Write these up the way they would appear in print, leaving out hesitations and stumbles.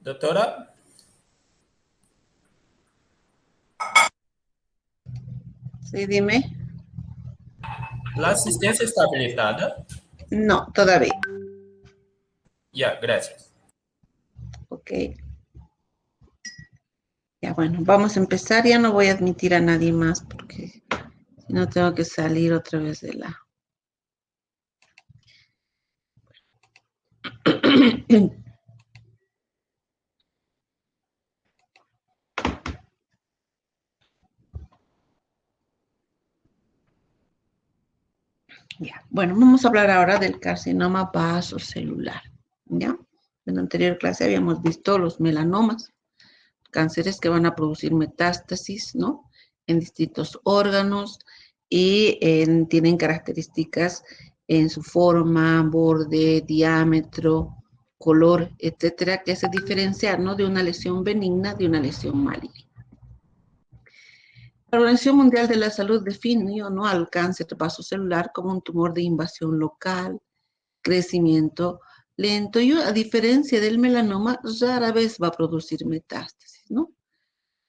Doctora, Sí, dime. la asistencia está habilitada. No, todavía. Ya, gracias. Ok. Ya, bueno, vamos a empezar. Ya no voy a admitir a nadie más porque si no tengo que salir otra vez de la... Ya, bueno, vamos a hablar ahora del carcinoma vasocelular. ¿Ya? En la anterior clase habíamos visto los melanomas, cánceres que van a producir metástasis, ¿no? En distintos órganos y tienen características en su forma, borde, diámetro, color, etcétera, que hace diferenciar, ¿no? De una lesión benigna de una lesión maligna. La Organización Mundial de la Salud definió, ¿no?, al cáncer vasocelular como un tumor de invasión local, crecimiento lento y, a diferencia del melanoma, rara vez va a producir metástasis, ¿no?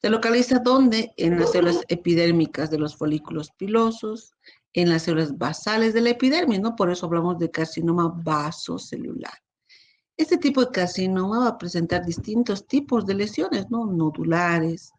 Se localiza ¿dónde? En las células epidérmicas de los folículos pilosos, en las células basales de la epidermis, ¿no? Por eso hablamos de carcinoma vasocelular. Este tipo de carcinoma va a presentar distintos tipos de lesiones, ¿no? Nodulares,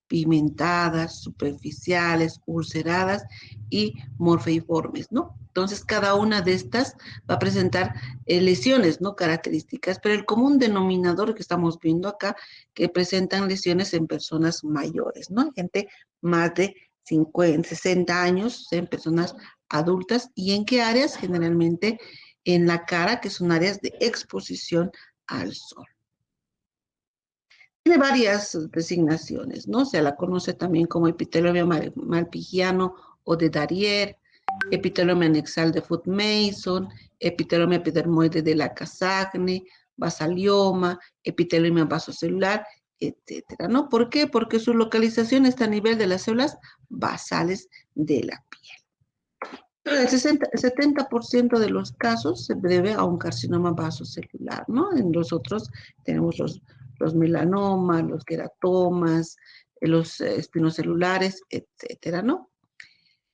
pigmentadas, superficiales, ulceradas y morfeiformes, ¿no? Entonces, cada una de estas va a presentar lesiones, ¿no? Características, pero el común denominador que estamos viendo acá, que presentan lesiones en personas mayores, ¿no? Gente más de 50, 60 años, en personas adultas. ¿Y en qué áreas? Generalmente en la cara, que son áreas de exposición al sol. Tiene varias designaciones, ¿no? Se la conoce también como epitelio malpighiano o de Darrier, epitelio anexal de Foot-Mason, epitelio epidermoide de la Casagne, basalioma, epitelio vasocelular, etcétera, ¿no? ¿Por qué? Porque su localización está a nivel de las células basales de la piel. El 70% de los casos se debe a un carcinoma vasocelular, ¿no? En los otros tenemos los melanomas, los queratomas, los espinocelulares, etcétera, ¿no?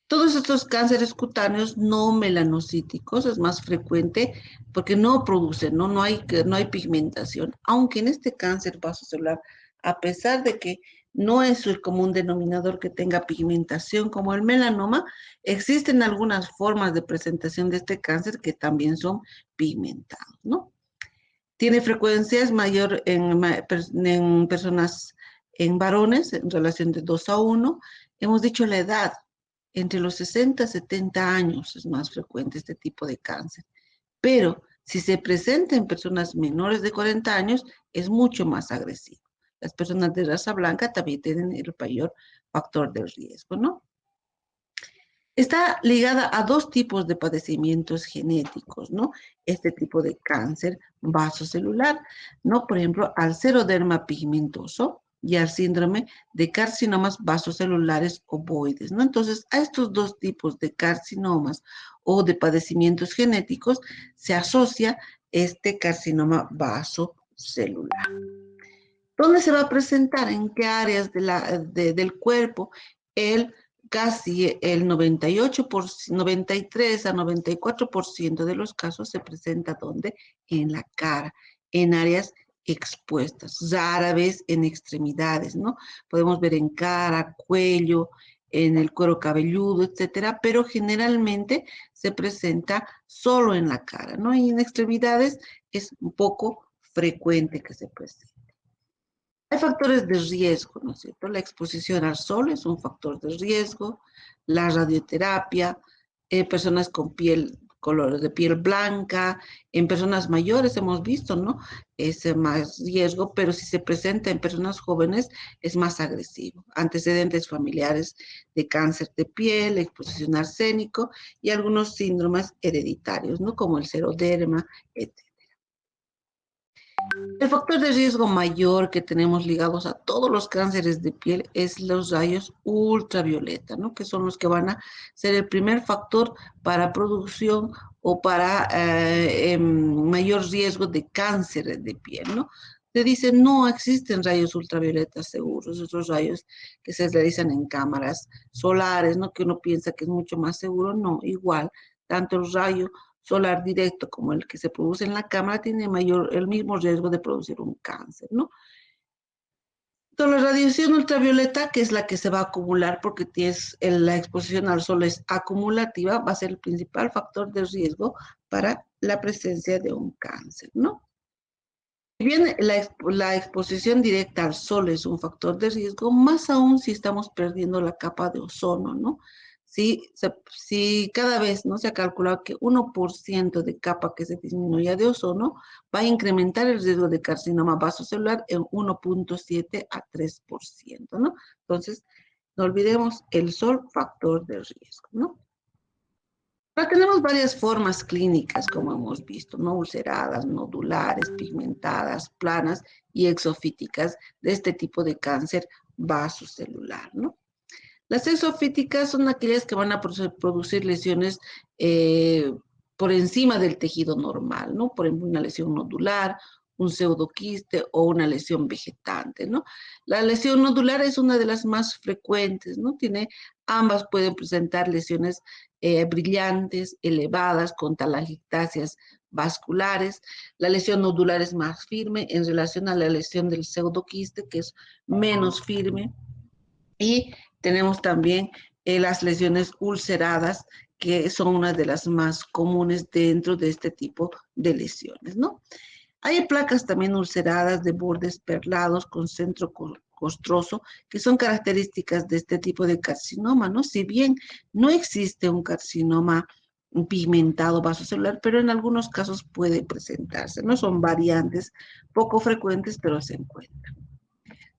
Todos estos cánceres cutáneos no melanocíticos es más frecuente porque no producen, ¿no? No hay pigmentación, aunque en este cáncer vasocelular, a pesar de que no es el común denominador que tenga pigmentación como el melanoma, existen algunas formas de presentación de este cáncer que también son pigmentados, ¿no? Tiene frecuencias mayor en personas, en varones, en relación de 2 a 1. Hemos dicho la edad, entre los 60 y 70 años es más frecuente este tipo de cáncer. Pero si se presenta en personas menores de 40 años, es mucho más agresivo. Las personas de raza blanca también tienen el mayor factor de riesgo, ¿no? Está ligada a dos tipos de padecimientos genéticos, ¿no? Este tipo de cáncer vasocelular, ¿no? Por ejemplo, al xeroderma pigmentoso y al síndrome de carcinomas vasocelulares ovoides, ¿no? Entonces, a estos dos tipos de carcinomas o de padecimientos genéticos se asocia este carcinoma vasocelular. ¿Dónde se va a presentar? ¿En qué áreas del cuerpo? Casi el 93 a 94% de los casos se presenta ¿dónde? En la cara, en áreas expuestas, rara vez en extremidades, ¿no? Podemos ver en cara, cuello, en el cuero cabelludo, etcétera, pero generalmente se presenta solo en la cara, ¿no? Y en extremidades es un poco frecuente que se presente. Hay factores de riesgo, ¿no es cierto? La exposición al sol es un factor de riesgo, la radioterapia, personas con color de piel blanca, en personas mayores hemos visto, ¿no? Es más riesgo, pero si se presenta en personas jóvenes es más agresivo. Antecedentes familiares de cáncer de piel, exposición a arsénico y algunos síndromes hereditarios, ¿no? Como el xeroderma, etc. El factor de riesgo mayor que tenemos ligados a todos los cánceres de piel es los rayos ultravioleta, ¿no? Que son los que van a ser el primer factor para producción o para mayor riesgo de cáncer de piel, ¿no? te dicen no existen rayos ultravioletas seguros, esos rayos que se realizan en cámaras solares, ¿no? Que uno piensa que es mucho más seguro, no, igual, tanto el rayo solar directo como el que se produce en la cámara tiene el mismo riesgo de producir un cáncer, ¿no? Entonces, la radiación ultravioleta, que es la que se va a acumular porque la exposición al sol es acumulativa, va a ser el principal factor de riesgo para la presencia de un cáncer, ¿no? Si bien la exposición directa al sol es un factor de riesgo, más aún si estamos perdiendo la capa de ozono, ¿no? Si cada vez no se ha calculado que 1% de capa que se disminuya de ozono va a incrementar el riesgo de carcinoma vasocelular en 1,7 a 3%, ¿no? Entonces, no olvidemos el sol, factor de riesgo, ¿no? Ahora tenemos varias formas clínicas, como hemos visto, ¿no? Ulceradas, nodulares, pigmentadas, planas y exofíticas de este tipo de cáncer vasocelular, ¿no? Las exofíticas son aquellas que van a producir lesiones por encima del tejido normal, ¿no? Por ejemplo, una lesión nodular, un pseudoquiste o una lesión vegetante, ¿no? La lesión nodular es una de las más frecuentes, ¿no? Ambas pueden presentar lesiones brillantes, elevadas, con telangiectasias vasculares. La lesión nodular es más firme en relación a la lesión del pseudoquiste, que es menos firme. Y tenemos también las lesiones ulceradas, que son una de las más comunes dentro de este tipo de lesiones, ¿no? Hay placas también ulceradas de bordes perlados con centro costroso, que son características de este tipo de carcinoma, ¿no? Si bien no existe un carcinoma pigmentado vasocelular, pero en algunos casos puede presentarse, ¿no? Son variantes poco frecuentes, pero se encuentran.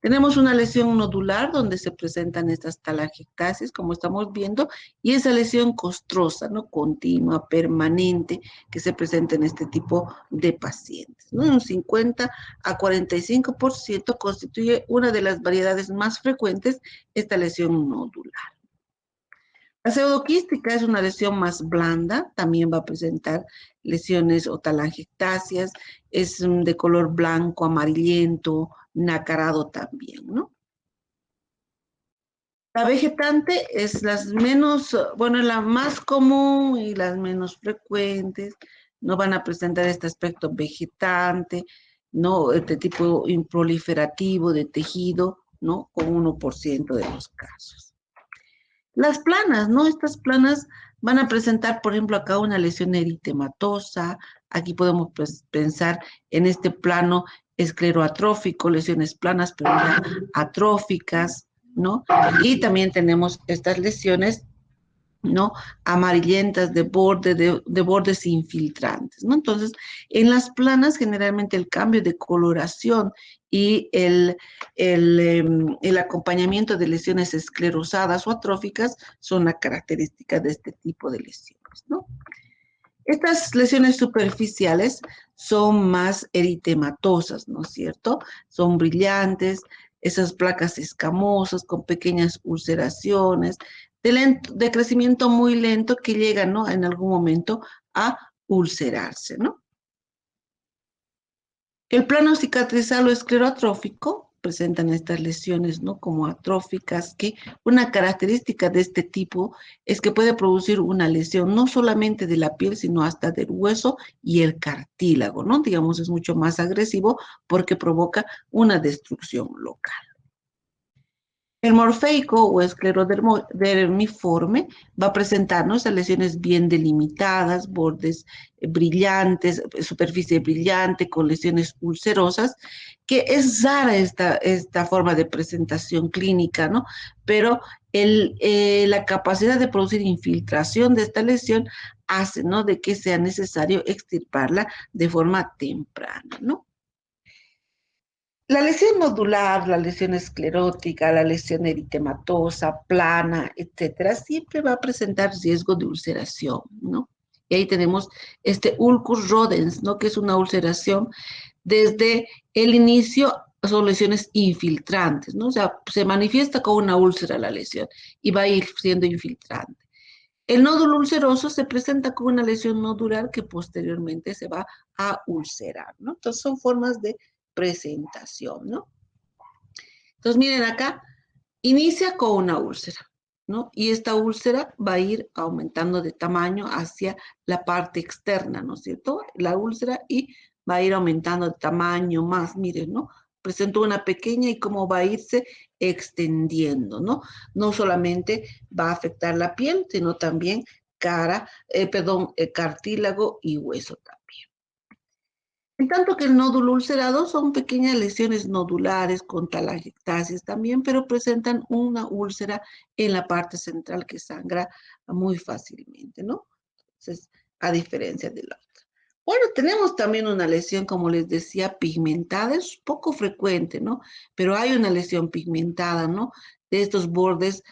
Tenemos una lesión nodular donde se presentan estas telangiectasias, como estamos viendo, y esa lesión costrosa, ¿no? Continua, permanente, que se presenta en este tipo de pacientes, ¿no? Un 50 a 45% constituye una de las variedades más frecuentes, esta lesión nodular. La pseudoquística es una lesión más blanda, también va a presentar lesiones o telangiectasias, es de color blanco, amarillento, nacarado también, ¿no? La vegetante es la más común y las menos frecuentes, no van a presentar este aspecto vegetante, ¿no? Este tipo improliferativo de tejido, ¿no? Con 1% de los casos. Las planas, ¿no? Estas planas van a presentar, por ejemplo, acá una lesión eritematosa. Aquí podemos pensar en este plano escleroatrófico, lesiones planas, pero ya atróficas, ¿no? Y también tenemos estas lesiones, ¿no? Amarillentas de bordes infiltrantes, ¿no? Entonces, en las planas generalmente el cambio de coloración y el acompañamiento de lesiones esclerosadas o atróficas son la característica de este tipo de lesiones, ¿no? Estas lesiones superficiales son más eritematosas, ¿no es cierto? Son brillantes, esas placas escamosas con pequeñas ulceraciones, de crecimiento muy lento que llegan, ¿no? En algún momento a ulcerarse, ¿no? El plano cicatrizal o escleroatrófico presentan estas lesiones, ¿no? Como atróficas, que una característica de este tipo es que puede producir una lesión no solamente de la piel, sino hasta del hueso y el cartílago, ¿no? Digamos, es mucho más agresivo porque provoca una destrucción local. El morfeico o esclerodermiforme va a presentarnos a lesiones bien delimitadas, bordes brillantes, superficie brillante, con lesiones ulcerosas, que es rara esta forma de presentación clínica, ¿no? Pero la capacidad de producir infiltración de esta lesión hace, ¿no? De que sea necesario extirparla de forma temprana, ¿no? La lesión nodular, la lesión esclerótica, la lesión eritematosa, plana, etcétera, siempre va a presentar riesgo de ulceración, ¿no? Y ahí tenemos este ulcus rodens, ¿no? Que es una ulceración desde el inicio, son lesiones infiltrantes, ¿no? O sea, se manifiesta como una úlcera la lesión y va a ir siendo infiltrante. El nódulo ulceroso se presenta como una lesión nodular que posteriormente se va a ulcerar, ¿no? Entonces son formas de presentación, ¿no? Entonces, miren acá, inicia con una úlcera, ¿no? Y esta úlcera va a ir aumentando de tamaño hacia la parte externa, ¿no es cierto? La úlcera y va a ir aumentando de tamaño más, miren, ¿no? Presento una pequeña y cómo va a irse extendiendo, ¿no? No solamente va a afectar la piel, sino también cartílago y hueso también. En tanto que el nódulo ulcerado son pequeñas lesiones nodulares con telangiectasias también, pero presentan una úlcera en la parte central que sangra muy fácilmente, ¿no? Entonces, a diferencia de la otra. Bueno, tenemos también una lesión, como les decía, pigmentada, es poco frecuente, ¿no? Pero hay una lesión pigmentada, ¿no? De estos bordes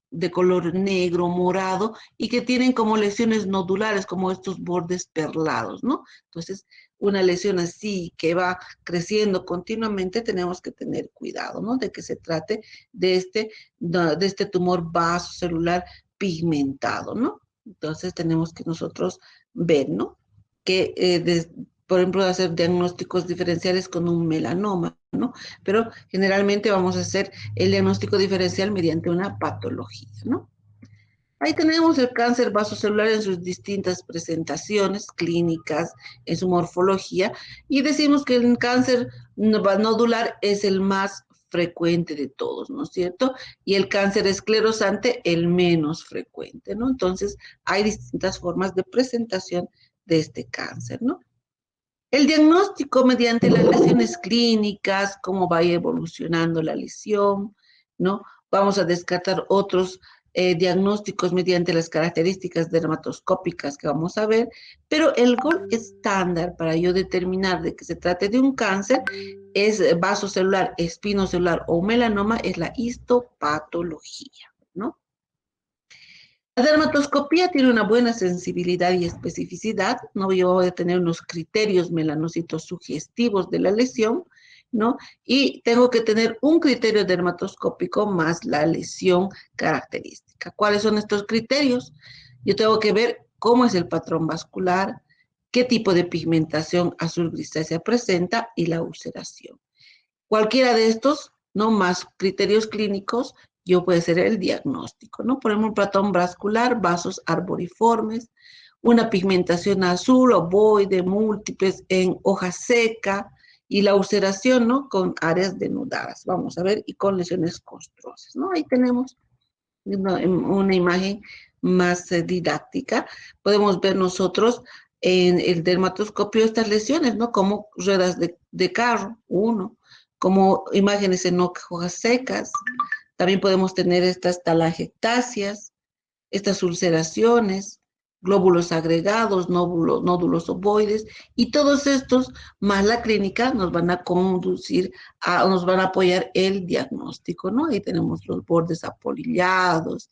de color negro, morado, y que tienen como lesiones nodulares, como estos bordes perlados, ¿no? Entonces, una lesión así que va creciendo continuamente, tenemos que tener cuidado, ¿no? De que se trate de este tumor vasocelular pigmentado, ¿no? Entonces, tenemos que nosotros ver, ¿no? Que, por ejemplo, hacer diagnósticos diferenciales con un melanoma, ¿no? Pero generalmente vamos a hacer el diagnóstico diferencial mediante una patología, ¿no? Ahí tenemos el cáncer vasocelular en sus distintas presentaciones clínicas, en su morfología, y decimos que el cáncer nodular es el más frecuente de todos, ¿no es cierto? Y el cáncer esclerosante el menos frecuente, ¿no? Entonces, hay distintas formas de presentación de este cáncer, ¿no? El diagnóstico mediante las lesiones clínicas, cómo va evolucionando la lesión, ¿no? Vamos a descartar otros diagnósticos mediante las características dermatoscópicas que vamos a ver, pero el gol estándar para yo determinar de que se trate de un cáncer es vasocelular, espinocelular o melanoma, es la histopatología, ¿no? La dermatoscopía tiene una buena sensibilidad y especificidad, ¿no? Yo voy a tener unos criterios melanocitos sugestivos de la lesión, ¿no? Y tengo que tener un criterio dermatoscópico más la lesión característica. ¿Cuáles son estos criterios? Yo tengo que ver cómo es el patrón vascular, qué tipo de pigmentación azul grisácea presenta y la ulceración. Cualquiera de estos, ¿no? Más criterios clínicos, yo puede ser el diagnóstico, ¿no? Por ejemplo, un patrón vascular, vasos arboriformes, una pigmentación azul, ovoide, múltiples en hoja seca, y la ulceración, ¿no? Con áreas denudadas, vamos a ver, y con lesiones costrosas, ¿no? Ahí tenemos una imagen más didáctica. Podemos ver nosotros en el dermatoscopio estas lesiones, ¿no? Como ruedas de carro, uno, como imágenes en hojas secas. También podemos tener estas telangiectasias, estas ulceraciones, glóbulos agregados, nódulos ovoides, y todos estos, más la clínica, nos van a nos van a apoyar el diagnóstico, ¿no? Ahí tenemos los bordes apolillados,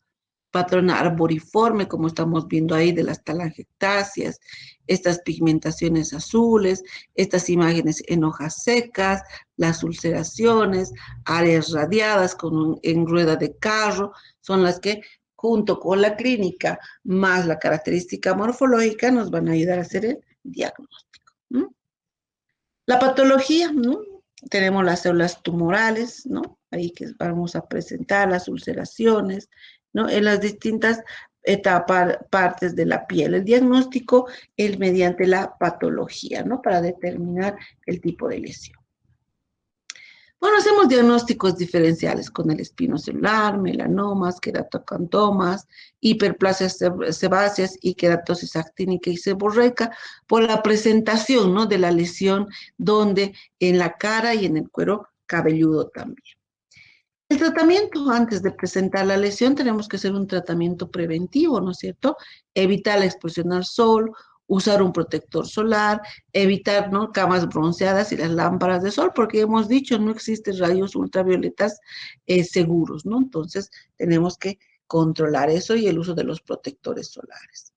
patrón arboriforme, como estamos viendo ahí de las telangiectasias, estas pigmentaciones azules, estas imágenes en hojas secas, las ulceraciones, áreas radiadas en rueda de carro, son las que junto con la clínica más la característica morfológica nos van a ayudar a hacer el diagnóstico. ¿No? La patología, ¿no? Tenemos las células tumorales, ¿no? Ahí que vamos a presentar las ulceraciones, ¿no? En las distintas partes de la piel. El diagnóstico es mediante la patología, ¿no? Para determinar el tipo de lesión. Bueno, hacemos diagnósticos diferenciales con el espinocelular, melanomas, queratocantomas, hiperplasias sebáceas y queratosis actínica y seborreica por la presentación, ¿no? De la lesión donde en la cara y en el cuero cabelludo también. El tratamiento antes de presentar la lesión tenemos que hacer un tratamiento preventivo, ¿no es cierto? Evitar la exposición al sol, usar un protector solar, evitar, ¿no? Camas bronceadas y las lámparas de sol, porque hemos dicho no existen rayos ultravioletas seguros, ¿no? Entonces tenemos que controlar eso y el uso de los protectores solares.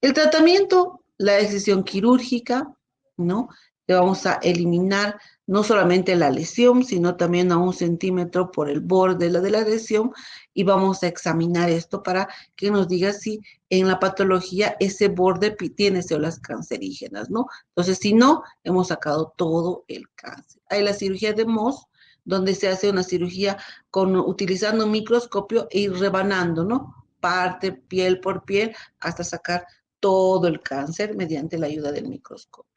El tratamiento, la decisión quirúrgica, ¿no? Que vamos a eliminar no solamente la lesión, sino también a 1 centímetro por el borde de la lesión, y vamos a examinar esto para que nos diga si en la patología ese borde tiene células cancerígenas, ¿no? Entonces, si no, hemos sacado todo el cáncer. Hay la cirugía de Mohs, donde se hace una cirugía utilizando un microscopio e ir rebanando, ¿no? Parte piel por piel hasta sacar todo el cáncer mediante la ayuda del microscopio.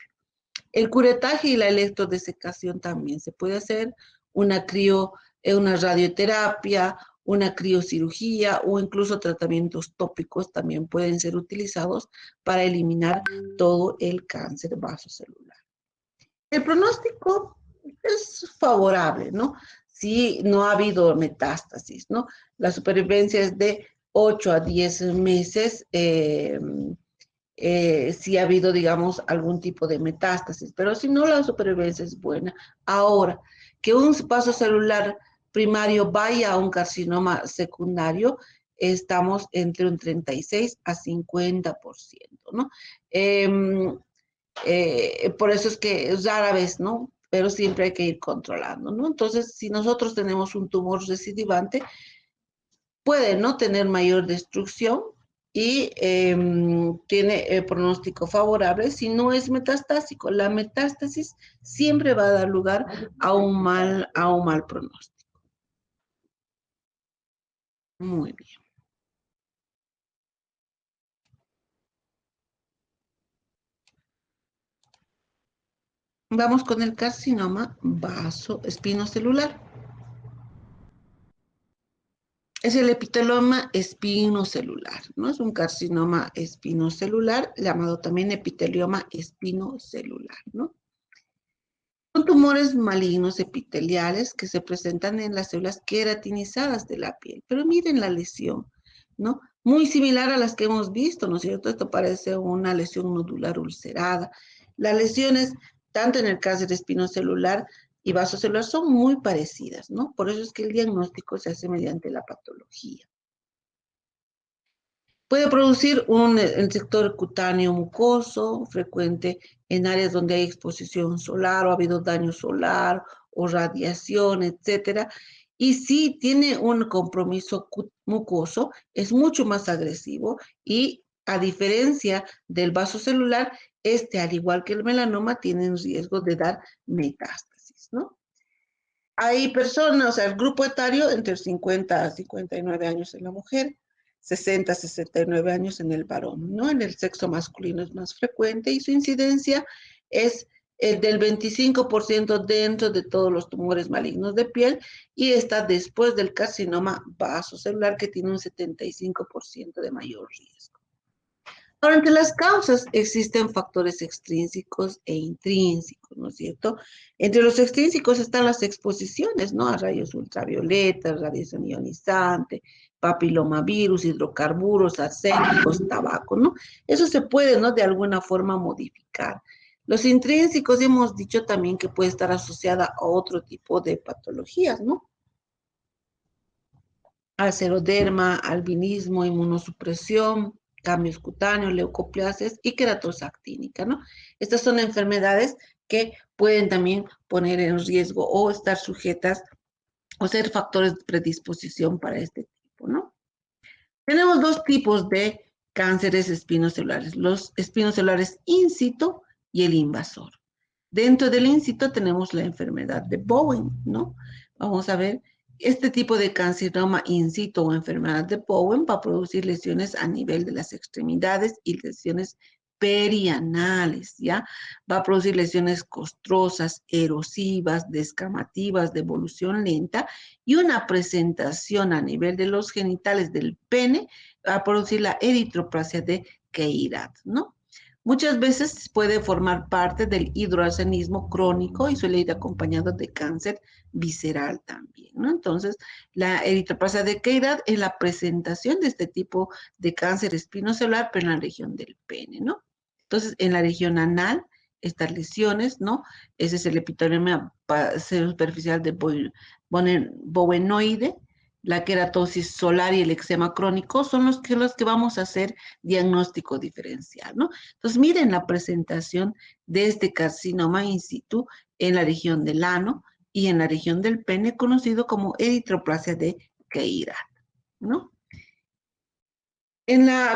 El curetaje y la electrodesecación también se puede hacer, una radioterapia, una criocirugía o incluso tratamientos tópicos también pueden ser utilizados para eliminar todo el cáncer vasocelular. El pronóstico es favorable, ¿no? Si no ha habido metástasis, ¿no? La supervivencia es de 8 a 10 meses, si ha habido, digamos, algún tipo de metástasis, pero si no, la supervivencia es buena. Ahora, que un vaso celular primario vaya a un carcinoma secundario, estamos entre un 36 a 50%, ¿no? Por eso es que es rara vez, ¿no? Pero siempre hay que ir controlando, ¿no? Entonces, si nosotros tenemos un tumor recidivante, puede no tener mayor destrucción y tiene pronóstico favorable si no es metastásico. La metástasis siempre va a dar lugar a un mal pronóstico. Muy bien. Vamos con el carcinoma vasoespinocelular. Es el epiteloma espinocelular, ¿no? Es un carcinoma espinocelular, llamado también epitelioma espinocelular, ¿no? Son tumores malignos epiteliales que se presentan en las células queratinizadas de la piel. Pero miren la lesión, ¿no? Muy similar a las que hemos visto, ¿no es cierto? Esto parece una lesión nodular ulcerada. Las lesiones, tanto en el cáncer espinocelular y vasocelular, son muy parecidas, ¿no? Por eso es que el diagnóstico se hace mediante la patología. Puede producir el sector cutáneo mucoso, frecuente en áreas donde hay exposición solar o ha habido daño solar o radiación, etcétera. Y si tiene un compromiso mucoso, es mucho más agresivo y a diferencia del vaso celular, al igual que el melanoma, tiene riesgo de dar metástasis, ¿no? Hay personas, o sea, el grupo etario entre 50 a 59 años en la mujer, 60 a 69 años en el varón, ¿no? En el sexo masculino es más frecuente y su incidencia es del 25% dentro de todos los tumores malignos de piel y está después del carcinoma vasocelular que tiene un 75% de mayor riesgo. Ahora, entre las causas existen factores extrínsecos e intrínsecos, ¿no es cierto? Entre los extrínsecos están las exposiciones, ¿no? A rayos ultravioletas, radiación ionizante, papilomavirus, hidrocarburos, arsénicos, tabaco, ¿no? Eso se puede, ¿no? De alguna forma modificar. Los intrínsecos hemos dicho también que puede estar asociada a otro tipo de patologías, ¿no? Al albinismo, inmunosupresión, cambios cutáneos, leucoplasias y queratosis actínica, ¿no? Estas son enfermedades que pueden también poner en riesgo o estar sujetas o ser factores de predisposición para este tipo, ¿no? Tenemos dos tipos de cánceres espinocelulares, los espinocelulares in situ y el invasor. Dentro del in situ tenemos la enfermedad de Bowen, ¿no? Vamos a ver, este tipo de carcinoma in situ o enfermedad de Bowen va a producir lesiones a nivel de las extremidades y lesiones perianales, ¿ya? Va a producir lesiones costrosas, erosivas, descamativas, de evolución lenta y una presentación a nivel de los genitales del pene va a producir la eritroplasia de Chiari, ¿no? Muchas veces puede formar parte del hidroarsenismo crónico y suele ir acompañado de cáncer visceral también, ¿no? Entonces, la eritroplasia de Chiari es la presentación de este tipo de cáncer espinocelular, pero en la región del pene, ¿no? Entonces, en la región anal, estas lesiones, ¿no? Ese es el epitelio superficial de bovenoide, la queratosis solar y el eczema crónico son los que vamos a hacer diagnóstico diferencial, ¿no? Entonces, miren la presentación de este carcinoma in situ en la región del ano y en la región del pene, conocido como eritroplasia de Keirat, ¿no?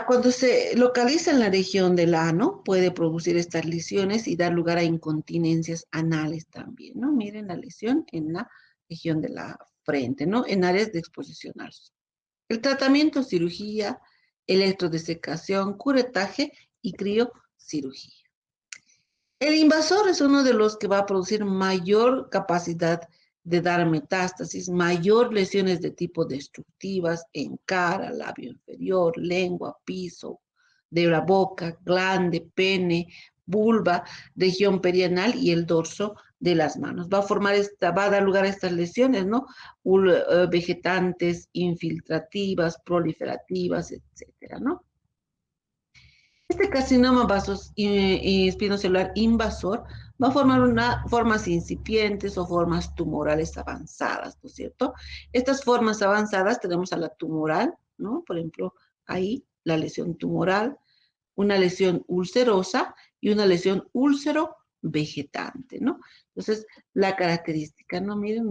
Cuando se localiza en la región del ano, puede producir estas lesiones y dar lugar a incontinencias anales también, ¿no? Miren la lesión en la región de la frente, ¿no? En áreas de exposición al sol. El tratamiento, cirugía, electrodesecación, curetaje y criocirugía. El invasor es uno de los que va a producir mayor capacidad de dar metástasis, mayor lesiones de tipo destructivas en cara, labio inferior, lengua, piso de la boca, glande, pene, vulva, región perianal y el dorso de las manos. Va a dar lugar a estas lesiones, ¿no? Vegetantes, infiltrativas, proliferativas, etcétera, ¿no? Este carcinoma espinocelular invasor va a formar formas incipientes o formas tumorales avanzadas, ¿no es cierto? Estas formas avanzadas tenemos a la tumoral, ¿no? Por ejemplo, ahí la lesión tumoral, una lesión ulcerosa y una lesión úlcero vegetante, ¿no? Entonces, la característica, ¿no? Miren,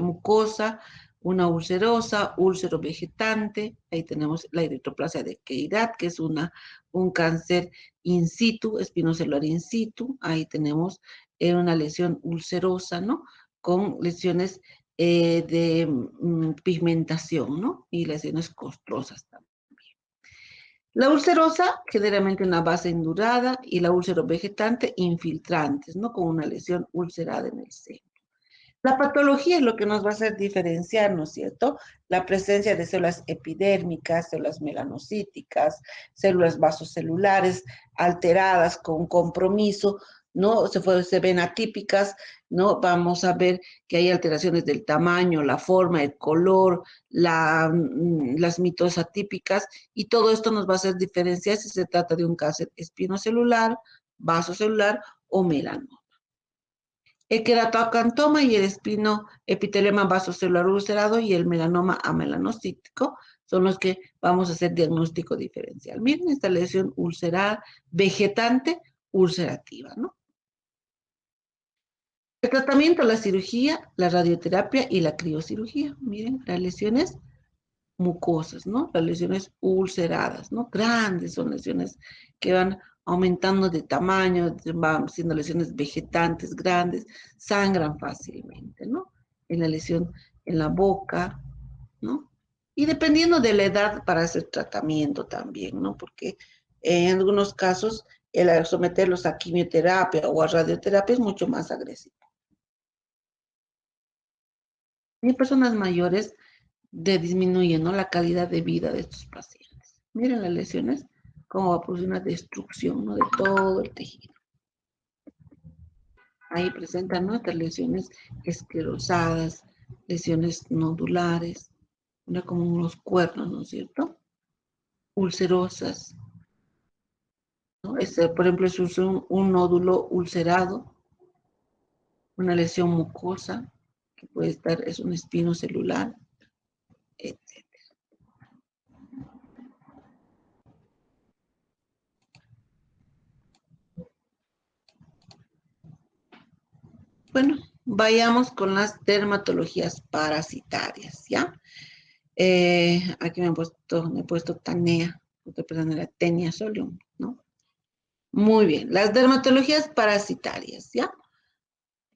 mucosa, una ulcerosa, úlcero vegetante, ahí tenemos la eritroplasia de Keirat, que es un cáncer in situ, espinocelular in situ, ahí tenemos una lesión ulcerosa, ¿no? Con lesiones de pigmentación, ¿no? Y lesiones costrosas también. La ulcerosa, generalmente una base endurada, y la úlcero vegetante, infiltrantes, ¿no? Con una lesión ulcerada en el seno. La patología es lo que nos va a hacer diferenciar, ¿no es cierto? La presencia de células epidérmicas, células melanocíticas, células vasocelulares alteradas con compromiso, ¿no? Se ven atípicas, ¿no? Vamos a ver que hay alteraciones del tamaño, la forma, el color, las mitosas atípicas, y todo esto nos va a hacer diferenciar si se trata de un cáncer espinocelular, vasocelular o melanoma. El queratocantoma y el espino epitelioma vasocelular ulcerado y el melanoma amelanocítico son los que vamos a hacer diagnóstico diferencial. Miren esta lesión ulcerada, vegetante, ulcerativa, ¿no? El tratamiento, la cirugía, la radioterapia y la criocirugía. Miren, las lesiones mucosas, ¿no? Las lesiones ulceradas, ¿no? Grandes, son lesiones que van aumentando de tamaño, van siendo lesiones vegetantes grandes, sangran fácilmente, ¿no? En la lesión en la boca, ¿no? Y dependiendo de la edad para hacer tratamiento también, ¿no? Porque en algunos casos el someterlos a quimioterapia o a radioterapia es mucho más agresivo. Y en personas mayores disminuye, ¿no? La calidad de vida de estos pacientes. Miren las lesiones, cómo va a producir una destrucción, ¿no? De todo el tejido. Ahí presentan, ¿no? Estas lesiones esclerosadas, lesiones nodulares, una como unos cuernos, ¿no es cierto? Ulcerosas, ¿no? Por ejemplo, es un nódulo ulcerado, una lesión mucosa, que puede estar, es un espino celular, etc. Bueno, vayamos con las dermatologías parasitarias, ¿ya? Aquí me he puesto tanea, perdón, era tenia solium, ¿no? Muy bien, las dermatologías parasitarias, ¿ya?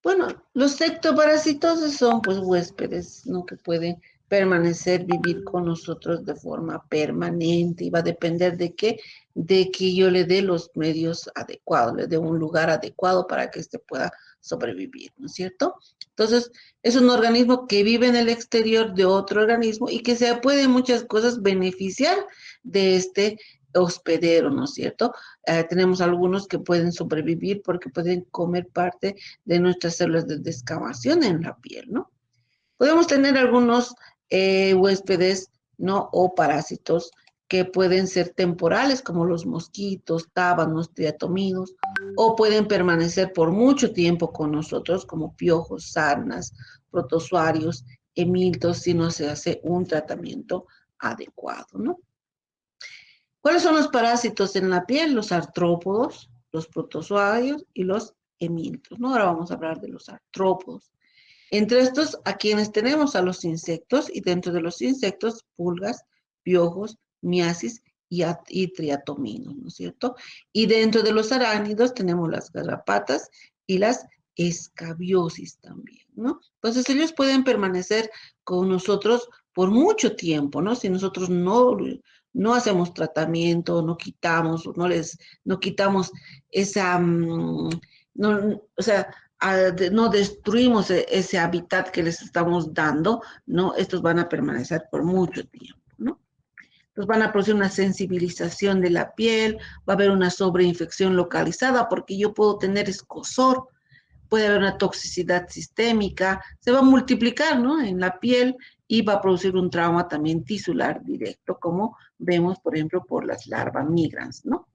Bueno, los ectoparasitosos son pues huéspedes, ¿no? Que pueden permanecer, vivir con nosotros de forma permanente y va a depender de qué, de que yo le dé los medios adecuados, le dé un lugar adecuado para que éste pueda sobrevivir, ¿no es cierto? Entonces, es un organismo que vive en el exterior de otro organismo y que se puede en muchas cosas beneficiar de este hospedero, ¿no es cierto? Tenemos algunos que pueden sobrevivir porque pueden comer parte de nuestras células de descamación en la piel, ¿no? Podemos tener algunos huéspedes, ¿no? O parásitos que pueden ser temporales, como los mosquitos, tábanos, triatominos, o pueden permanecer por mucho tiempo con nosotros, como piojos, sarnas protozoarios, emiltos, si no se hace un tratamiento adecuado, ¿no? ¿Cuáles son los parásitos en la piel? Los artrópodos, los protozoarios y los emiltos, ¿no? Ahora vamos a hablar de los artrópodos. Entre estos, a quienes tenemos a los insectos, y dentro de los insectos, pulgas, piojos, miasis y triatominos, ¿no es cierto? Y dentro de los arácnidos tenemos las garrapatas y las escabiosis también, ¿no? Entonces ellos pueden permanecer con nosotros por mucho tiempo, ¿no? Si nosotros no hacemos tratamiento, no quitamos, no quitamos esa, no, o sea, no destruimos ese hábitat que les estamos dando, ¿no? Estos van a permanecer por mucho tiempo, ¿no? Entonces van a producir una sensibilización de la piel, va a haber una sobreinfección localizada porque yo puedo tener escozor, puede haber una toxicidad sistémica, se va a multiplicar, ¿no? En la piel y va a producir un trauma también tisular directo, como vemos, por ejemplo, por las larvas migrans, ¿no?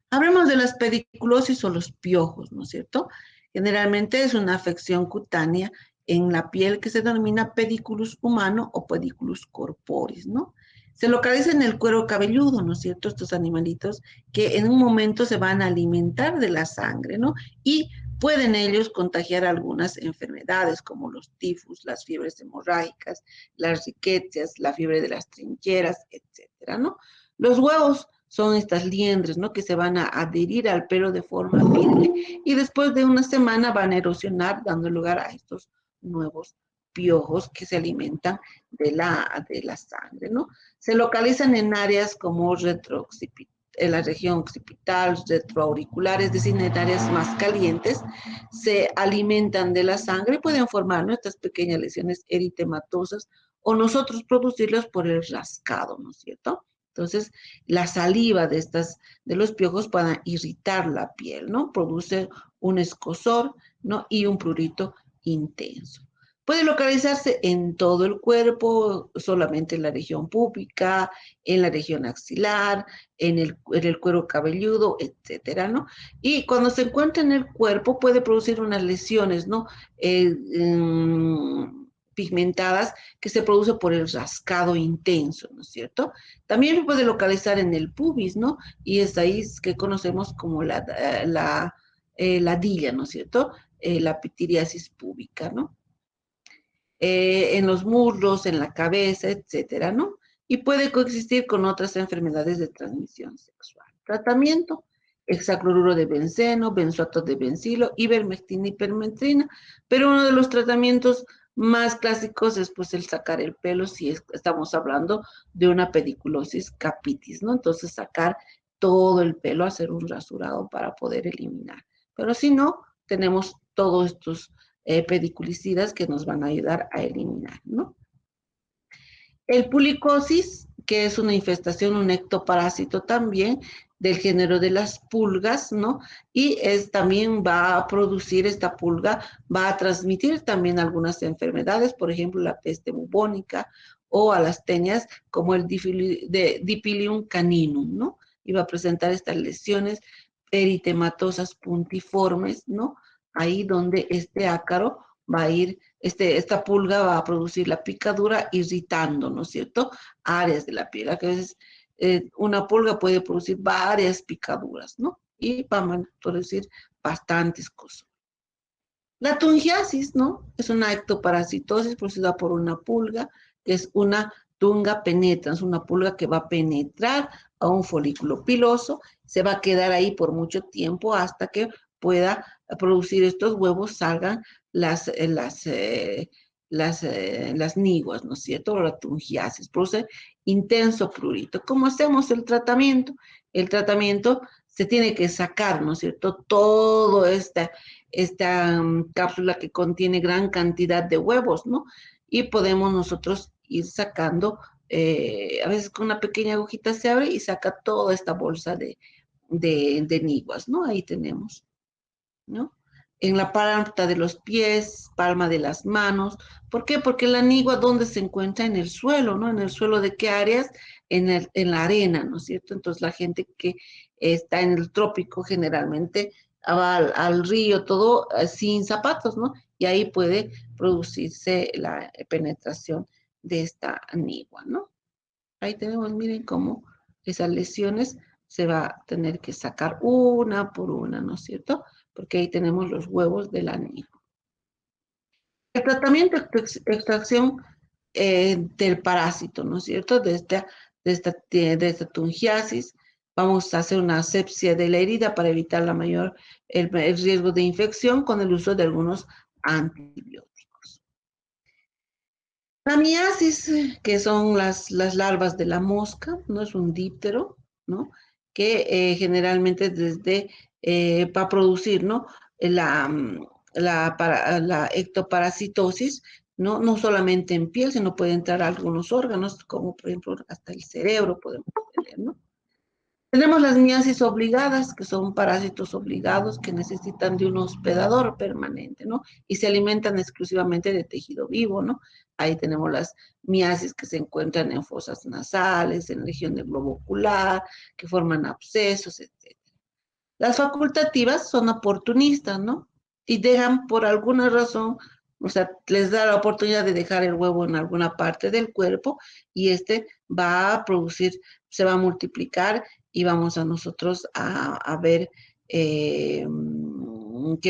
Hablemos de las pediculosis o los piojos, ¿no es cierto? Generalmente es una afección cutánea en la piel que se denomina pediculus humano o pediculus corporis, ¿no? Se localiza en el cuero cabelludo, ¿no es cierto? Estos animalitos que en un momento se van a alimentar de la sangre, ¿no? Y pueden ellos contagiar algunas enfermedades como los tifus, las fiebres hemorrágicas, las riquecias, la fiebre de las trincheras, etcétera, ¿no? Los huevos son estas liendres, ¿no? Que se van a adherir al pelo de forma firme y después de una semana van a erosionar, dando lugar a estos nuevos piojos que se alimentan de la sangre, ¿no? Se localizan en áreas como en la región occipital, retroauricular, es decir, en áreas más calientes, se alimentan de la sangre y pueden formar, ¿no? Estas pequeñas lesiones eritematosas o nosotros producirlas por el rascado, ¿no es cierto? Entonces, la saliva de los piojos puede irritar la piel, ¿no? Produce un escozor, ¿no? Y un prurito intenso. Puede localizarse en todo el cuerpo, solamente en la región púbica, en la región axilar, en el cuero cabelludo, etcétera, ¿no? Y cuando se encuentra en el cuerpo puede producir unas lesiones, ¿no? Pigmentadas que se produce por el rascado intenso, ¿no es cierto? También se puede localizar en el pubis, ¿no? Y es ahí que conocemos como la ladilla, ¿no es cierto? La pitiriasis púbica, ¿no? En los muslos, en la cabeza, etcétera, ¿no? Y puede coexistir con otras enfermedades de transmisión sexual. Tratamiento: hexacloruro de benceno, benzoato de bencilo, ivermectina y permetrina, pero uno de los tratamientos más clásicos es pues el sacar el pelo si estamos hablando de una pediculosis capitis, ¿no? Entonces sacar todo el pelo, hacer un rasurado para poder eliminar. Pero si no, tenemos todos estos pediculicidas que nos van a ayudar a eliminar, ¿no? El pulicosis, que es una infestación, un ectoparásito también del género de las pulgas, ¿no? Y también va a producir esta pulga, va a transmitir también algunas enfermedades, por ejemplo, la peste bubónica o a las teñas como el Dipilium caninum, ¿no? Y va a presentar estas lesiones eritematosas puntiformes, ¿no? Ahí donde este ácaro va a ir, esta pulga va a producir la picadura irritando, ¿no es cierto?, áreas de la piel. A veces una pulga puede producir varias picaduras, ¿no? Y va a producir bastantes cosas. La tungiasis, ¿no? Es una ectoparasitosis producida por una pulga, que es una tunga penetrans, una pulga que va a penetrar a un folículo piloso, se va a quedar ahí por mucho tiempo hasta que pueda producir estos huevos, salgan las niguas, ¿no es cierto? O la tungiasis, produce intenso prurito. ¿Cómo hacemos el tratamiento? El tratamiento se tiene que sacar, ¿no es cierto? Todo esta cápsula que contiene gran cantidad de huevos, ¿no? Y podemos nosotros ir sacando, a veces con una pequeña agujita se abre y saca toda esta bolsa de niguas, ¿no? Ahí tenemos, ¿no? En la palma de los pies, palma de las manos. ¿Por qué? Porque la nigua, ¿dónde se encuentra? En el suelo, ¿no? ¿En el suelo de qué áreas? En la arena, ¿no es cierto? Entonces la gente que está en el trópico generalmente va al río, todo sin zapatos, ¿no? Y ahí puede producirse la penetración de esta anigua, ¿no? Ahí tenemos, miren cómo esas lesiones se va a tener que sacar una por una, ¿no es cierto? Porque ahí tenemos los huevos de la anigua. El tratamiento de extracción del parásito, ¿no es cierto? De esta tungiasis, vamos a hacer una asepsia de la herida para evitar el riesgo de infección con el uso de algunos antibióticos. La miasis, que son las larvas de la mosca, no es un díptero, ¿no? Que generalmente va a producir, ¿no? La, la ectoparasitosis, ¿no? No solamente en piel, sino puede entrar a algunos órganos, como por ejemplo hasta el cerebro podemos tener, ¿no? Tenemos las miasis obligadas, que son parásitos obligados que necesitan de un hospedador permanente, ¿no? Y se alimentan exclusivamente de tejido vivo, ¿no? Ahí tenemos las miasis que se encuentran en fosas nasales, en la región del globo ocular, que forman abscesos, etc. Las facultativas son oportunistas, ¿no? Y dejan por alguna razón, o sea, les da la oportunidad de dejar el huevo en alguna parte del cuerpo y este va a producir, se va a multiplicar y vamos a nosotros a ver que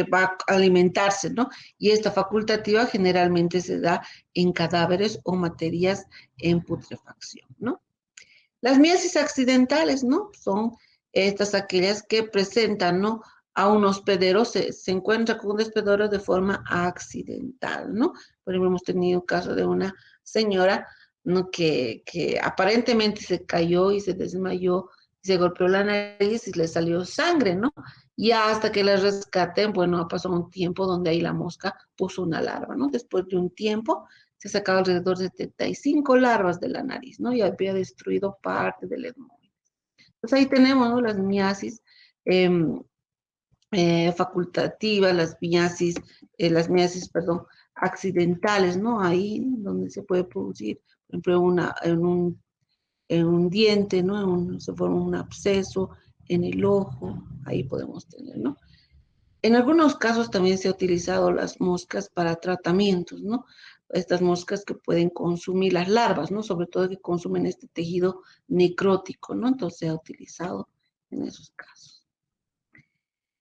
va a alimentarse, ¿no? Y esta facultativa generalmente se da en cadáveres o materias en putrefacción, ¿no? Las meiosis accidentales, ¿no? Son estas aquellas que presentan, ¿no? A un hospedero, se encuentra con un hospedero de forma accidental, ¿no? Por ejemplo, hemos tenido un caso de una señora, ¿no? Que aparentemente se cayó y se desmayó, se golpeó la nariz y le salió sangre, ¿no? Y hasta que la rescaten, bueno, ha pasado un tiempo donde ahí la mosca puso una larva, ¿no? Después de un tiempo, se sacaba alrededor de 75 larvas de la nariz, ¿no? Y había destruido parte del etmoide. Entonces ahí tenemos, ¿no? Las miasis eh, facultativas, las miasis, perdón, accidentales, ¿no? Ahí donde se puede producir, por ejemplo, en un diente, ¿no? Se forma un absceso en el ojo, ahí podemos tener, ¿no? En algunos casos también se ha utilizado las moscas para tratamientos, ¿no? Estas moscas que pueden consumir las larvas, ¿no? Sobre todo que consumen este tejido necrótico, ¿no? Entonces se ha utilizado en esos casos.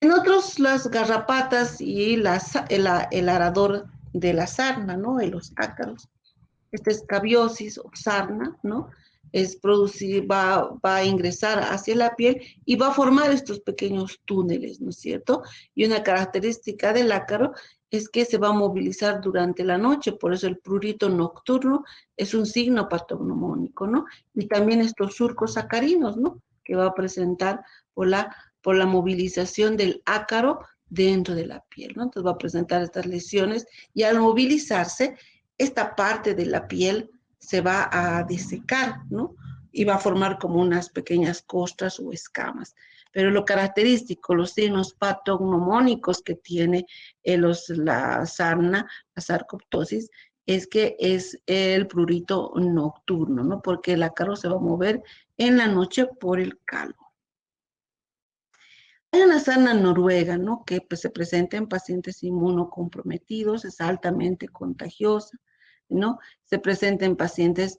En otros, las garrapatas y el arador de la sarna, ¿no? De los ácaros. Esta escabiosis o sarna, ¿no? Va a ingresar hacia la piel y va a formar estos pequeños túneles, ¿no es cierto? Y una característica del ácaro es que se va a movilizar durante la noche, por eso el prurito nocturno es un signo patognomónico, ¿no? Y también estos surcos acarinos, ¿no? Que va a presentar por la movilización del ácaro dentro de la piel, ¿no? Entonces va a presentar estas lesiones y al movilizarse, esta parte de la piel se va a desecar, ¿no? Y va a formar como unas pequeñas costras o escamas. Pero lo característico, los signos patognomónicos que tiene la sarna, la sarcoptosis, es que es el prurito nocturno, ¿no? Porque el ácaro se va a mover en la noche por el calor. Hay una sarna noruega, ¿no? Que pues, se presenta en pacientes inmunocomprometidos, es altamente contagiosa, ¿no? Se presenta en pacientes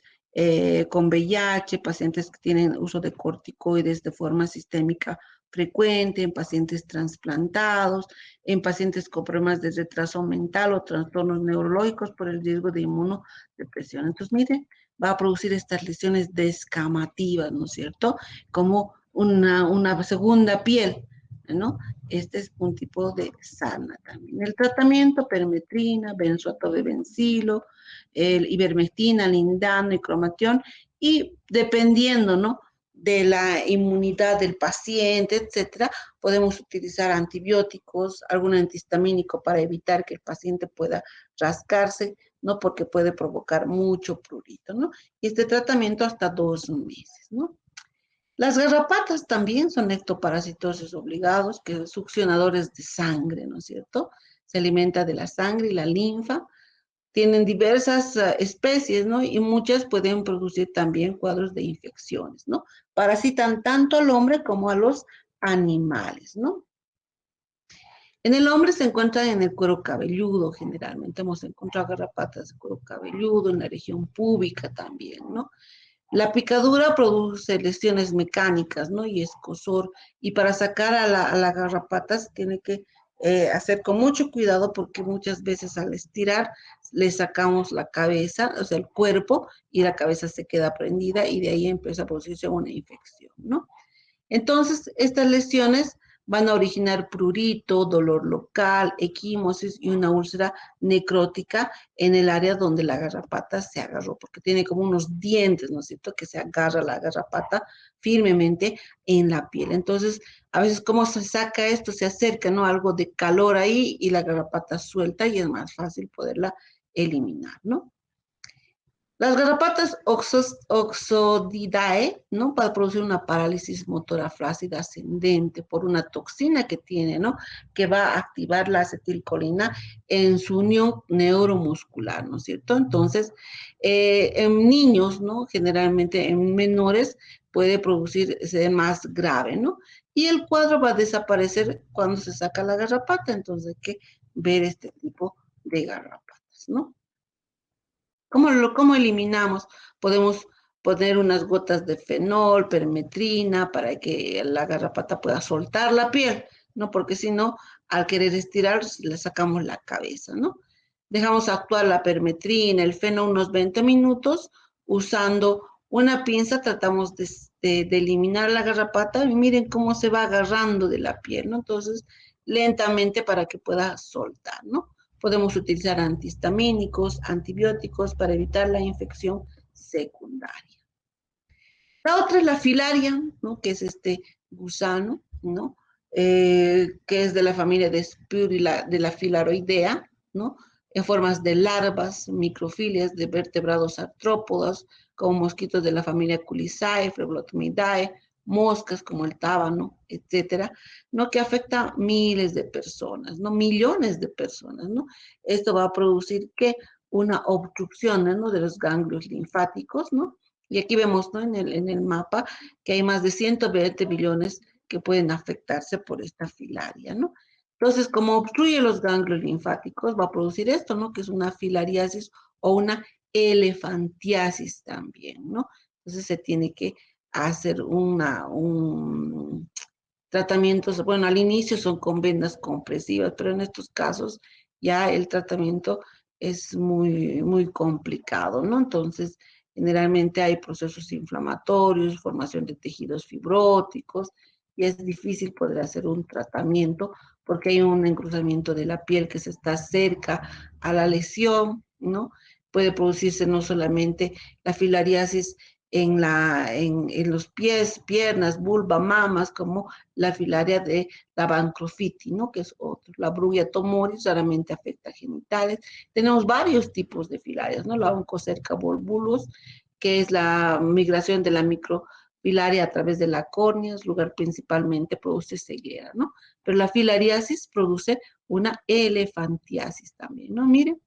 con VIH, pacientes que tienen uso de corticoides de forma sistémica frecuente, en pacientes trasplantados, en pacientes con problemas de retraso mental o trastornos neurológicos por el riesgo de inmunodepresión. Entonces, miren, va a producir estas lesiones descamativas, ¿no es cierto? Como una segunda piel, ¿no? Este es un tipo de sarna también. El tratamiento, permetrina, benzoatobencilo, ivermectina, lindano y cromatión, y dependiendo, ¿no? De la inmunidad del paciente, etcétera, podemos utilizar antibióticos, algún antihistamínico para evitar que el paciente pueda rascarse, ¿no? Porque puede provocar mucho prurito, ¿no? Y este tratamiento hasta 2 meses, ¿no? Las garrapatas también son ectoparasitosos obligados, que son succionadores de sangre, ¿no es cierto? Se alimenta de la sangre y la linfa. Tienen diversas especies, ¿no? Y muchas pueden producir también cuadros de infecciones, ¿no? Parasitan tanto al hombre como a los animales, ¿no? En el hombre se encuentran en el cuero cabelludo, generalmente hemos encontrado garrapatas de cuero cabelludo, en la región púbica también, ¿no? La picadura produce lesiones mecánicas, ¿no? Y escozor. Y para sacar a la garrapata se tiene que hacer con mucho cuidado porque muchas veces al estirar le sacamos la cabeza, o sea, el cuerpo, y la cabeza se queda prendida y de ahí empieza a producirse una infección, ¿no? Entonces, estas lesiones van a originar prurito, dolor local, equimosis y una úlcera necrótica en el área donde la garrapata se agarró, porque tiene como unos dientes, ¿no es cierto?, que se agarra la garrapata firmemente en la piel. Entonces, a veces, ¿cómo se saca esto? Se acerca, ¿no? Algo de calor ahí y la garrapata suelta y es más fácil poderla eliminar, ¿no? Las garrapatas oxodidae, ¿no? Para producir una parálisis motora flácida ascendente por una toxina que tiene, ¿no? Que va a activar la acetilcolina en su unión neuromuscular, ¿no es cierto? Entonces, en niños, ¿no? Generalmente en menores puede producirse más grave, ¿no? Y el cuadro va a desaparecer cuando se saca la garrapata, entonces hay que ver este tipo de garrapatas, ¿no? ¿Cómo eliminamos? Podemos poner unas gotas de fenol, permetrina, para que la garrapata pueda soltar la piel, ¿no? Porque si no, al querer estirar, le sacamos la cabeza, ¿no? Dejamos actuar la permetrina, el fenol unos 20 minutos, usando una pinza, tratamos de eliminar la garrapata y miren cómo se va agarrando de la piel, ¿no? Entonces, lentamente para que pueda soltar, ¿no? Podemos utilizar antihistamínicos, antibióticos para evitar la infección secundaria. La otra es la filaria, ¿no? Que es este gusano, ¿no? Que es de la familia de Spirula, de la filaroidea, ¿no? En formas de larvas, microfilias de vertebrados artrópodos, como mosquitos de la familia Culisae, Phlebotomidae, moscas como el tábano, etcétera, ¿no? Que afecta a miles de personas, ¿no? Millones de personas, ¿no? Esto va a producir que una obstrucción, ¿no? De los ganglios linfáticos, ¿no? Y aquí vemos, ¿no? En el mapa que hay más de 120 billones que pueden afectarse por esta filaria, ¿no? Entonces, como obstruye los ganglios linfáticos, va a producir esto, ¿no? Que es una filariasis o una elefantiasis también, ¿no? Entonces se tiene que hacer un tratamientos, bueno, al inicio son con vendas compresivas, pero en estos casos ya el tratamiento es muy, muy complicado, ¿no? Entonces, generalmente hay procesos inflamatorios, formación de tejidos fibróticos, y es difícil poder hacer un tratamiento porque hay un encruzamiento de la piel que se está cerca a la lesión, ¿no? Puede producirse no solamente la filariasis en los pies, piernas, vulva, mamas, como la filaria de la Bancrofitis, ¿no? Que es otro. La Brugia tomoris raramente afecta genitales. Tenemos varios tipos de filarias, ¿no? La Oncocerca volvulus, que es la migración de la microfilaria a través de la córnea, es lugar principalmente produce ceguera, ¿no? Pero la filariasis produce una elefantiasis también, ¿no? Miren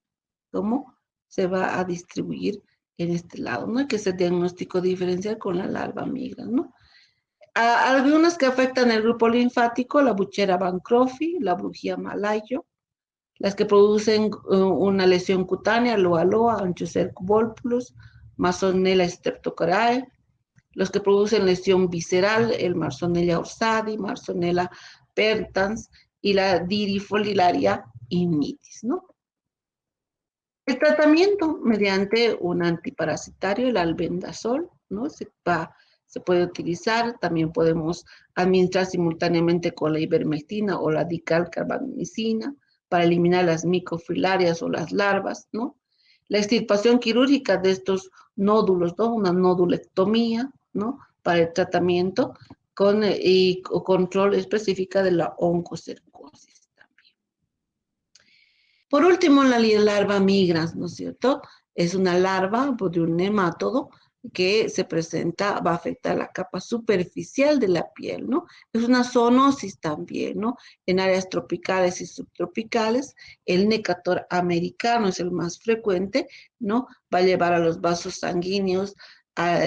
cómo se va a distribuir en este lado, ¿no? Hay que hacer diagnóstico diferencial con la larva migra, ¿no? Algunas que afectan el grupo linfático, la Buchera bancrofi, la Brugia malayo, las que producen una lesión cutánea, Loa loa, Anchocerco volpulus, Masonella streptocorae, los que producen lesión visceral, el Marsonella orsadi, Marsonella pertans y la Dirifolilaria immitis, ¿no? El tratamiento mediante un antiparasitario, el albendazol, ¿no? Se puede utilizar, también podemos administrar simultáneamente con la ivermectina o la dicalcarbamicina para eliminar las microfilarias o las larvas, ¿no? La extirpación quirúrgica de estos nódulos, ¿no? Una nodulectomía, ¿no? Para el tratamiento y control específica de la oncocercosis. Por último, la larva migrans, ¿no es cierto? Es una larva de un nemátodo que se presenta, va a afectar la capa superficial de la piel, ¿no? Es una zoonosis también, ¿no? En áreas tropicales y subtropicales, el necator americano es el más frecuente, ¿no? Va a llevar a los vasos sanguíneos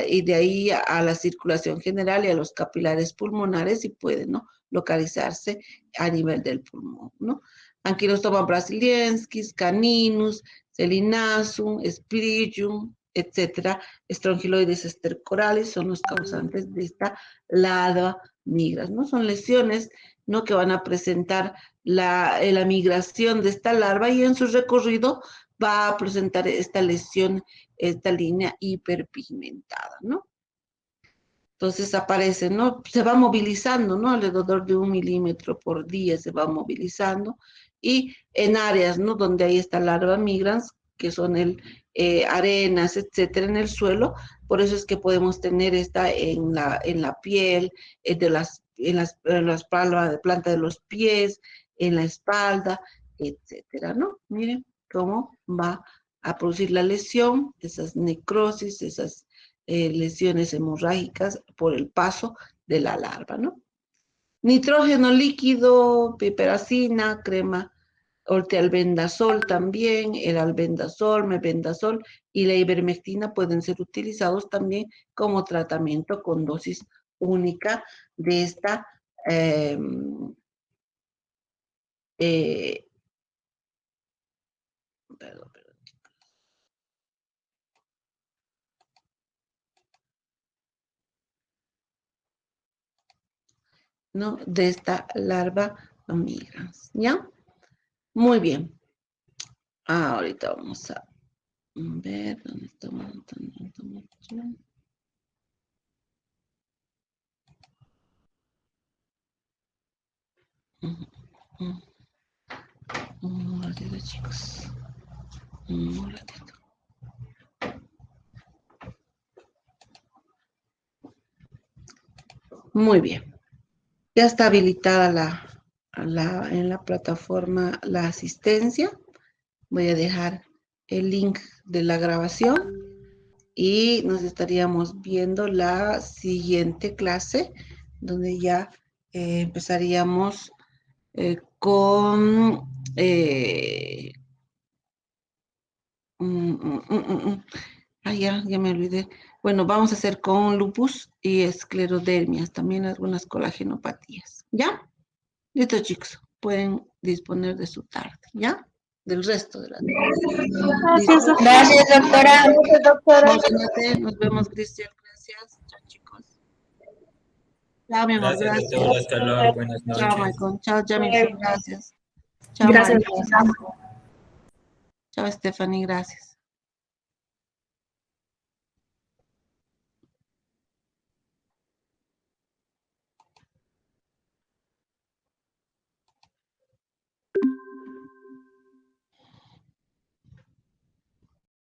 y de ahí a la circulación general y a los capilares pulmonares y puede, ¿no? localizarse a nivel del pulmón, ¿no? Ankylostoma brasiliensis, caninus, selinasum, splenium, etcétera, estrongiloides estercorales son los causantes de esta larva migrans, ¿no? Son lesiones, ¿no?, que van a presentar la migración de esta larva y en su recorrido va a presentar esta lesión, esta línea hiperpigmentada, ¿no? Entonces aparece, ¿no? Se va movilizando, ¿no? Alrededor de 1 milímetro por día se va movilizando y en áreas, ¿no?, donde hay esta larva migrans, que son arenas, etcétera, en el suelo, por eso es que podemos tener esta en la piel, en las palmas de planta de los pies, en la espalda, etcétera, ¿no? Miren cómo va a producir la lesión, esas necrosis, esas lesiones hemorrágicas por el paso de la larva, ¿no? Nitrógeno líquido, piperacina, crema ortialbendazol también, el albendazol, mebendazol y la ivermectina pueden ser utilizados también como tratamiento con dosis única de esta perdón, ¿no?, de esta larva migrans, ¿ya? Muy bien. Ahorita vamos a ver dónde estamos. Un ratito, chicos. Un ratito. Muy bien. Ya está habilitada en la plataforma la asistencia. Voy a dejar el link de la grabación y nos estaríamos viendo la siguiente clase, donde ya empezaríamos con... Ay, ya me olvidé. Bueno, vamos a hacer con lupus y esclerodermias, también algunas colagenopatías, ¿ya? Listo, chicos, pueden disponer de su tarde, ¿ya? Del resto de la tarde. Gracias, ¿Listo? doctora. Gracias, doctora. Emocionate, nos vemos, Cristian, gracias. Chao, chicos. Chao, mi amor, Gracias a gracias. todos, hasta luego, buenas Chao, noches. Michael. Chao, Jamie, gracias. Chao, Gracias, María. doctora. Chao, Stephanie, gracias.